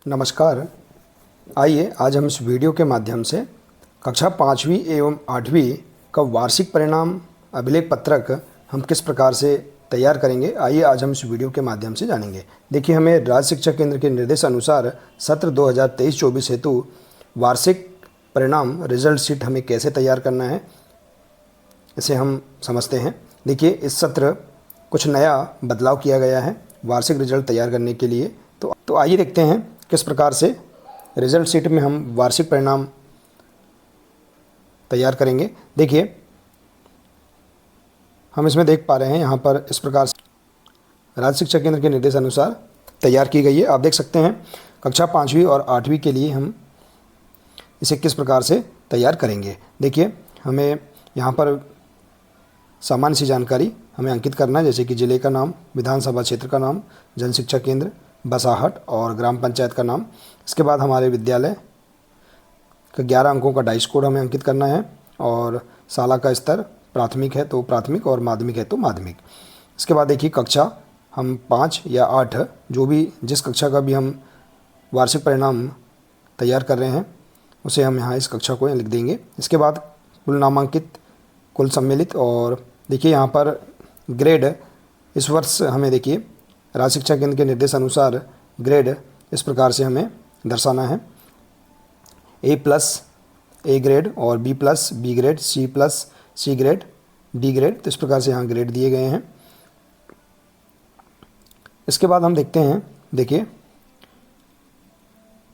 नमस्कार। आइए आज हम इस वीडियो के माध्यम से कक्षा 5वीं एवं 8वीं का वार्षिक परिणाम अभिलेख पत्रक हम किस प्रकार से तैयार करेंगे, आइए आज हम इस वीडियो के माध्यम से जानेंगे। देखिए, हमें राज्य शिक्षा केंद्र के निर्देश अनुसार सत्र 2023-24 हेतु वार्षिक परिणाम रिजल्ट शीट हमें कैसे तैयार करना है, इसे हम समझते हैं। देखिए, इस सत्र कुछ नया बदलाव किया गया है वार्षिक रिजल्ट तैयार करने के लिए। तो आइए देखते हैं किस प्रकार से रिजल्ट शीट में हम वार्षिक परिणाम तैयार करेंगे। देखिए, हम इसमें देख पा रहे हैं यहाँ पर इस प्रकार से राज्य शिक्षा केंद्र के निर्देश अनुसार तैयार की गई है। आप देख सकते हैं कक्षा 5वीं और 8वीं के लिए हम इसे किस प्रकार से तैयार करेंगे। देखिए, हमें यहाँ पर सामान्य सी जानकारी हमें अंकित करना है, जैसे कि जिले का नाम, विधानसभा क्षेत्र का नाम, जन शिक्षा केंद्र, बसाहट और ग्राम पंचायत का नाम। इसके बाद हमारे विद्यालय का 11 अंकों का डाइस कोड हमें अंकित करना है और शाला का स्तर प्राथमिक है तो प्राथमिक और माध्यमिक है तो माध्यमिक। इसके बाद देखिए, कक्षा हम 5 या 8 जो भी जिस कक्षा का भी हम वार्षिक परिणाम तैयार कर रहे हैं उसे हम यहाँ इस कक्षा को लिख देंगे। इसके बाद कुल नामांकित, कुल सम्मिलित, और देखिए यहाँ पर ग्रेड इस वर्ष हमें देखिए राज्य शिक्षा केंद्र के निर्देश अनुसार ग्रेड इस प्रकार से हमें दर्शाना है। A+ A ग्रेड और B+ B grade, C+ C grade, D grade, तो इस प्रकार से यहाँ ग्रेड दिए गए हैं। इसके बाद हम देखते हैं, देखिए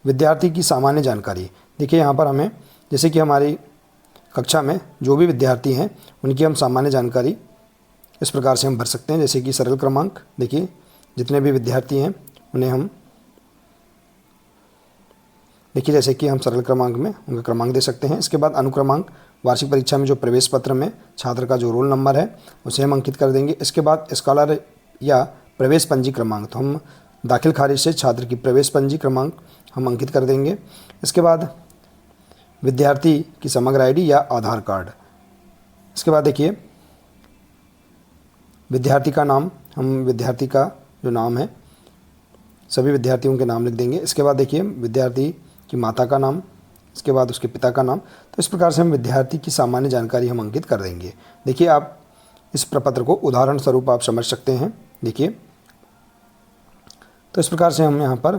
विद्यार्थी की सामान्य जानकारी। देखिए यहाँ पर हमें, जैसे कि हमारी कक्षा में जो भी विद्यार्थी हैं उनकी हम सामान्य जानकारी इस प्रकार से हम भर सकते हैं, जैसे कि सरल क्रमांक। देखिए, जितने भी विद्यार्थी हैं उन्हें हम देखिए जैसे कि हम सरल क्रमांक में उनका क्रमांक दे सकते हैं। इसके बाद अनुक्रमांक, वार्षिक परीक्षा में जो प्रवेश पत्र में छात्र का जो रोल नंबर है उसे हम अंकित कर देंगे। इसके बाद स्कॉलर या प्रवेश पंजी क्रमांक, तो हम दाखिल खारिज से छात्र की प्रवेश पंजी क्रमांक हम अंकित कर देंगे। इसके बाद विद्यार्थी की समग्र ID या आधार कार्ड। इसके बाद देखिए विद्यार्थी का नाम, हम विद्यार्थी का जो नाम है सभी विद्यार्थियों के नाम लिख देंगे। इसके बाद देखिए विद्यार्थी की माता का नाम, इसके बाद उसके पिता का नाम। तो इस प्रकार से हम विद्यार्थी की सामान्य जानकारी हम अंकित कर देंगे। देखिए, आप इस प्रपत्र को उदाहरण स्वरूप आप समझ सकते हैं। देखिए, तो इस प्रकार से हम यहाँ पर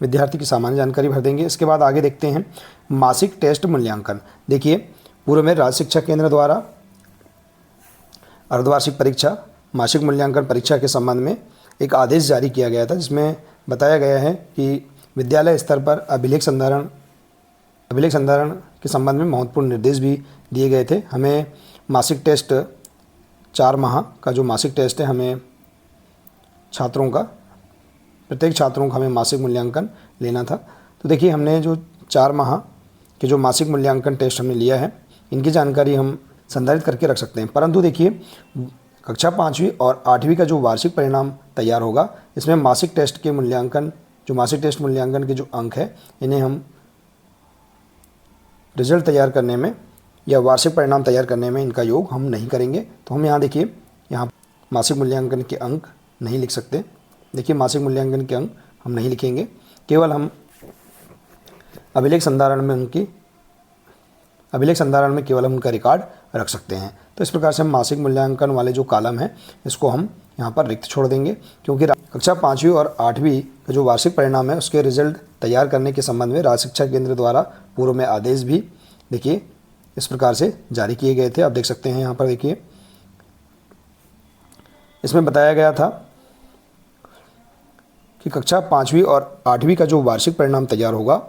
विद्यार्थी की सामान्य जानकारी भर देंगे। इसके बाद आगे देखते हैं मासिक टेस्ट मूल्यांकन। देखिए, पूर्व में राज्य शिक्षा केंद्र द्वारा अर्धवार्षिक परीक्षा, मासिक मूल्यांकन परीक्षा के संबंध में एक आदेश जारी किया गया था, जिसमें बताया गया है कि विद्यालय स्तर पर अभिलेख संधारण के संबंध में महत्वपूर्ण निर्देश भी दिए गए थे। हमें मासिक टेस्ट 4 माह का जो मासिक टेस्ट है, हमें प्रत्येक छात्रों का हमें मासिक मूल्यांकन लेना था। तो देखिए, हमने जो 4 माह के जो मासिक मूल्यांकन टेस्ट हमने लिया है, इनकी जानकारी हम संधारित करके रख सकते हैं। परंतु देखिए, कक्षा 5वीं और 8वीं का जो वार्षिक परिणाम तैयार होगा, इसमें मासिक टेस्ट मूल्यांकन के जो अंक है, इन्हें हम रिजल्ट तैयार करने में या वार्षिक परिणाम तैयार करने में इनका योग हम नहीं करेंगे। तो हम यहाँ देखिए, यहाँ मासिक मूल्यांकन के अंक नहीं लिख सकते। देखिए, मासिक मूल्यांकन के अंक हम नहीं लिखेंगे, केवल हम अभिलेख संधारण में केवल हम उनका रिकॉर्ड रख सकते हैं। तो इस प्रकार से हम मासिक मूल्यांकन वाले जो कॉलम है इसको हम यहाँ पर रिक्त छोड़ देंगे, क्योंकि कक्षा 5वीं और 8वीं का जो वार्षिक परिणाम है उसके रिजल्ट तैयार करने के संबंध में राज्य शिक्षा केंद्र द्वारा पूर्व में आदेश भी देखिए इस प्रकार से जारी किए गए थे। आप देख सकते हैं यहाँ पर, देखिए इसमें बताया गया था कि कक्षा 5वीं और 8वीं का जो वार्षिक परिणाम तैयार होगा,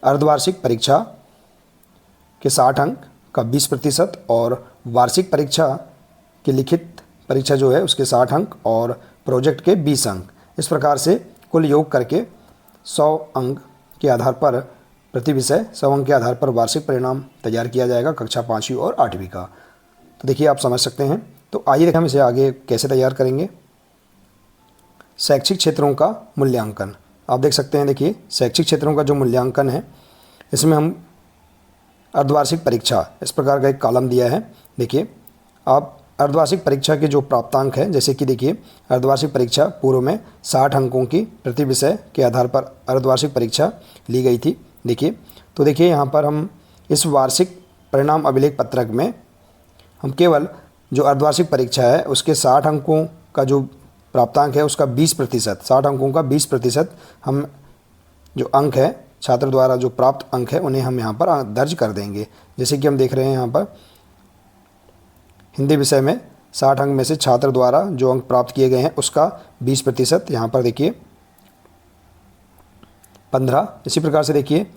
अर्धवार्षिक परीक्षा के 60 अंक का 20% और वार्षिक परीक्षा की लिखित परीक्षा जो है उसके 60 अंक और प्रोजेक्ट के 20 अंक, इस प्रकार से कुल योग करके 100 अंक के आधार पर प्रति विषय 100 अंक के आधार पर वार्षिक परिणाम तैयार किया जाएगा कक्षा 5वीं और 8वीं का। तो देखिए, आप समझ सकते हैं। तो आइए देखिए हम इसे आगे कैसे तैयार करेंगे। शैक्षिक क्षेत्रों का मूल्यांकन, आप देख सकते हैं। देखिए, शैक्षिक क्षेत्रों का जो मूल्यांकन है, इसमें हम अर्धवार्षिक परीक्षा इस प्रकार का एक कॉलम दिया है। देखिए, आप अर्धवार्षिक परीक्षा के जो प्राप्तांक हैं, जैसे कि देखिए अर्धवार्षिक परीक्षा पूर्व में 60 अंकों की प्रति विषय के आधार पर अर्धवार्षिक परीक्षा ली गई थी। देखिए तो देखिए यहाँ पर हम इस वार्षिक परिणाम अभिलेख पत्रक में हम केवल जो अर्धवार्षिक परीक्षा है उसके 60 अंकों का जो प्राप्तांक है उसका 20%, 60 अंकों का 20% हम जो अंक है छात्र द्वारा जो प्राप्त अंक है उन्हें हम यहाँ पर दर्ज कर देंगे। जैसे कि हम देख रहे हैं यहाँ पर हिंदी विषय में 60 अंक में से छात्र द्वारा जो अंक प्राप्त किए गए हैं उसका 20%, यहाँ पर देखिए 15। इसी प्रकार से देखिए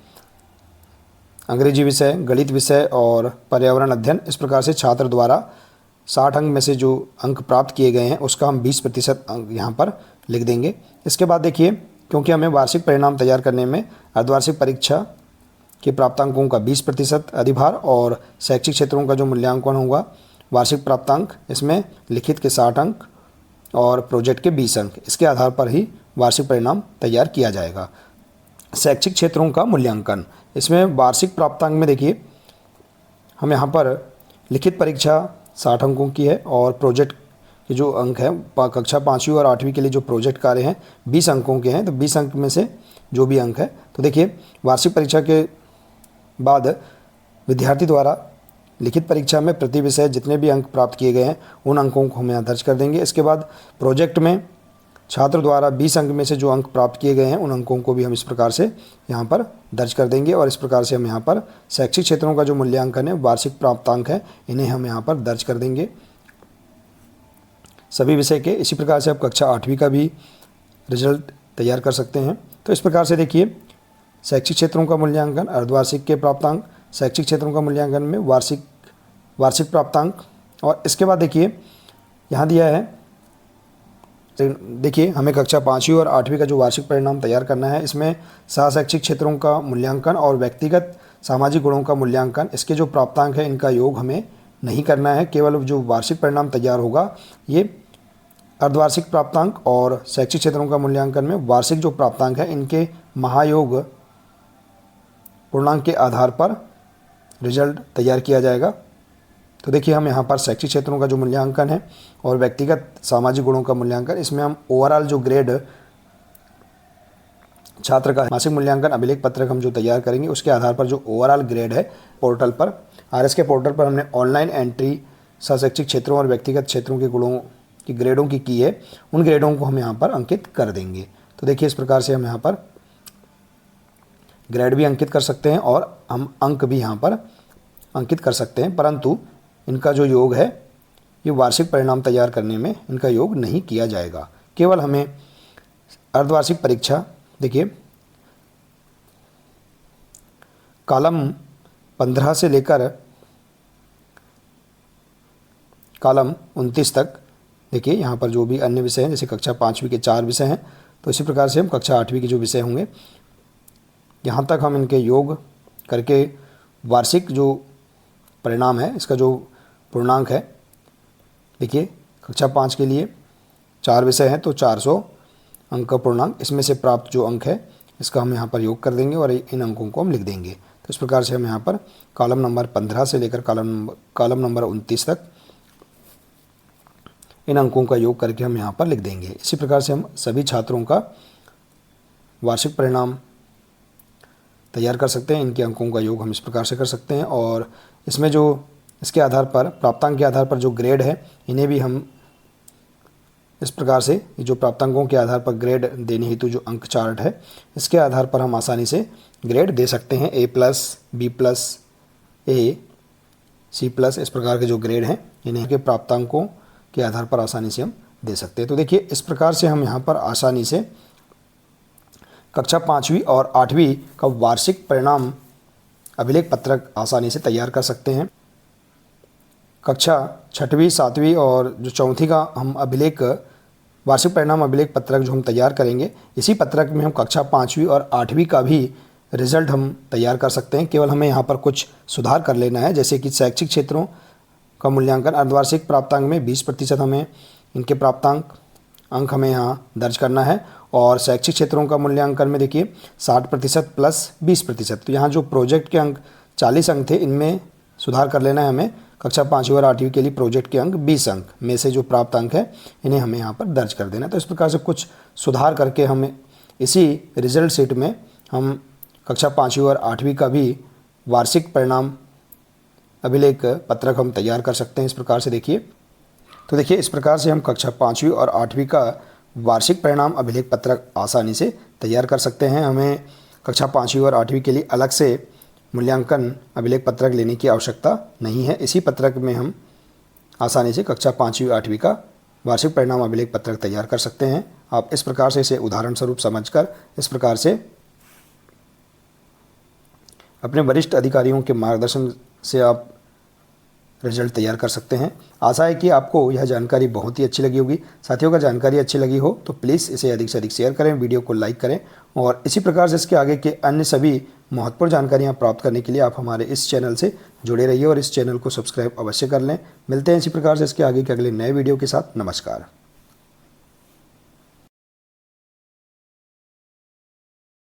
अंग्रेजी विषय, गणित विषय और पर्यावरण अध्ययन, इस प्रकार से छात्र द्वारा 60 अंक में से जो अंक प्राप्त किए गए हैं उसका हम 20% अंक यहाँ पर लिख देंगे। इसके बाद देखिए क्योंकि हमें वार्षिक परिणाम तैयार करने में अर्धवार्षिक परीक्षा के प्राप्तांकों का 20% अधिभार और शैक्षिक क्षेत्रों का जो मूल्यांकन होगा वार्षिक प्राप्तांक, इसमें लिखित के 60 अंक और प्रोजेक्ट के 20 अंक, इसके आधार पर ही वार्षिक परिणाम तैयार किया जाएगा। शैक्षिक क्षेत्रों का मूल्यांकन, इसमें वार्षिक प्राप्तांक में देखिए हम यहाँ पर लिखित परीक्षा 60 अंकों की है और प्रोजेक्ट के जो अंक हैं कक्षा 5वीं और 8वीं के लिए जो प्रोजेक्ट कार्य हैं 20 अंकों के हैं। तो 20 अंक में से जो भी अंक है, तो देखिए वार्षिक परीक्षा के बाद विद्यार्थी द्वारा लिखित परीक्षा में प्रति विषय जितने भी अंक प्राप्त किए गए हैं उन अंकों को हम यहाँ दर्ज कर देंगे। इसके बाद प्रोजेक्ट में छात्र द्वारा 20 अंक में से जो अंक प्राप्त किए गए हैं उन अंकों को भी हम इस प्रकार से यहाँ पर दर्ज कर देंगे और इस प्रकार से हम यहाँ पर शैक्षिक क्षेत्रों का जो मूल्यांकन है वार्षिक प्राप्तांक है इन्हें हम यहाँ पर दर्ज कर देंगे सभी विषय के। इसी प्रकार से आप कक्षा 8वीं का भी रिजल्ट तैयार कर सकते हैं। तो इस प्रकार से देखिए शैक्षिक क्षेत्रों का मूल्यांकन, अर्धवार्षिक के प्राप्तांक, शैक्षिक क्षेत्रों का मूल्यांकन में वार्षिक प्राप्तांक, और इसके बाद देखिए यहाँ दिया है, देखिए हमें कक्षा 5वीं और 8वीं का जो वार्षिक परिणाम तैयार करना है इसमें सहशैक्षिक क्षेत्रों का मूल्यांकन और व्यक्तिगत सामाजिक गुणों का मूल्यांकन, इसके जो प्राप्तांक है इनका योग हमें नहीं करना है। केवल जो वार्षिक परिणाम तैयार होगा ये अर्धवार्षिक प्राप्तांक और शैक्षिक क्षेत्रों का मूल्यांकन में वार्षिक जो प्राप्तांक है इनके महायोग पूर्णांक के आधार पर रिजल्ट तैयार किया जाएगा। तो देखिए हम यहाँ पर शैक्षिक क्षेत्रों का जो मूल्यांकन है और व्यक्तिगत सामाजिक गुणों का मूल्यांकन, इसमें हम ओवरऑल जो ग्रेड छात्र का मासिक मूल्यांकन अभिलेख पत्रक हम जो तैयार करेंगे उसके आधार पर जो ओवरऑल ग्रेड है पोर्टल पर RS के पोर्टल पर हमने ऑनलाइन एंट्री सहशैक्षिक क्षेत्रों और व्यक्तिगत क्षेत्रों के गुणों की ग्रेडों की है, उन ग्रेडों को हम यहाँ पर अंकित कर देंगे। तो देखिए इस प्रकार से हम यहाँ पर ग्रेड भी अंकित कर सकते हैं और हम अंक भी यहाँ पर अंकित कर सकते हैं, परंतु इनका जो योग है ये वार्षिक परिणाम तैयार करने में इनका योग नहीं किया जाएगा। केवल हमें अर्धवार्षिक परीक्षा, देखिए कॉलम 15 से लेकर कॉलम 29 तक, देखिए यहाँ पर जो भी अन्य विषय हैं जैसे कक्षा 5वीं के 4 विषय हैं, तो इसी प्रकार से हम कक्षा 8वीं के जो विषय होंगे यहाँ तक हम इनके योग करके वार्षिक जो परिणाम है इसका जो पूर्णांक है, देखिए कक्षा 5 के लिए 4 विषय हैं तो 400 अंक का पूर्णांक, इसमें से प्राप्त जो अंक है इसका हम यहाँ पर योग कर देंगे और इन अंकों को हम लिख देंगे। तो इस प्रकार से हम यहाँ पर कॉलम नंबर 15 से लेकर कॉलम नंबर 29 तक इन अंकों का योग करके हम यहाँ पर लिख देंगे। इसी प्रकार से हम सभी छात्रों का वार्षिक परिणाम तैयार कर सकते हैं। इनके अंकों का योग हम इस प्रकार से कर सकते हैं और इसमें जो इसके आधार पर प्राप्तांक के आधार पर जो ग्रेड है इन्हें भी हम इस प्रकार से जो प्राप्तांकों के आधार पर ग्रेड देने हेतु जो अंक चार्ट है इसके आधार पर हम आसानी से ग्रेड दे सकते हैं। A+, B+, A, C+, इस प्रकार के जो ग्रेड हैं इन्हें के प्राप्तांकों के आधार पर आसानी से हम दे सकते हैं। तो देखिए इस प्रकार से हम यहाँ पर आसानी से कक्षा 5वीं और 8वीं का वार्षिक परिणाम अभिलेख पत्रक आसानी से तैयार कर सकते हैं। कक्षा 6वीं 7वीं और जो 4थी का हम अभिलेख वार्षिक परिणाम अभिलेख पत्रक जो हम तैयार करेंगे, इसी पत्रक में हम कक्षा 5वीं और 8वीं का भी रिजल्ट हम तैयार कर सकते हैं। केवल हमें यहाँ पर कुछ सुधार कर लेना है, जैसे कि शैक्षिक क्षेत्रों का मूल्यांकन अर्धवार्षिक प्राप्तांक में 20% हमें इनके प्राप्तांक अंक हमें यहाँ दर्ज करना है और शैक्षिक क्षेत्रों का मूल्यांकन में देखिए 60% प्लस 20%। तो यहाँ जो प्रोजेक्ट के अंक 40 अंक थे इनमें सुधार कर लेना है हमें कक्षा 5वीं और 8वीं के लिए प्रोजेक्ट के अंक 20 अंक में से जो प्राप्त अंक है इन्हें हमें यहाँ पर दर्ज कर देना। तो इस प्रकार से कुछ सुधार करके हमें इसी रिजल्ट शीट में हम कक्षा 5वीं और 8वीं का भी वार्षिक परिणाम अभिलेख पत्रक हम तैयार कर सकते हैं। इस प्रकार से देखिए, तो देखिए इस प्रकार से हम कक्षा 5वीं और 8वीं का वार्षिक परिणाम अभिलेख पत्रक आसानी से तैयार कर सकते हैं। हमें कक्षा 5वीं और 8वीं के लिए अलग से मूल्यांकन अभिलेख पत्रक लेने की आवश्यकता नहीं है। इसी पत्रक में हम आसानी से कक्षा 5वीं 8वीं का वार्षिक परिणाम अभिलेख पत्रक तैयार कर सकते हैं। आप इस प्रकार से इसे उदाहरण स्वरूप समझकर इस प्रकार से अपने वरिष्ठ अधिकारियों के मार्गदर्शन से आप रिजल्ट तैयार कर सकते हैं। आशा है कि आपको यह जानकारी बहुत ही अच्छी लगी होगी। साथियों, अगर जानकारी अच्छी लगी हो तो प्लीज़ इसे अधिक से अधिक शेयर करें, वीडियो को लाइक करें और इसी प्रकार से इसके आगे के अन्य सभी महत्वपूर्ण जानकारियाँ प्राप्त करने के लिए आप हमारे इस चैनल से जुड़े रहिए और इस चैनल को सब्सक्राइब अवश्य कर लें। मिलते हैं इसी प्रकार से इसके आगे के अगले नए वीडियो के साथ। नमस्कार।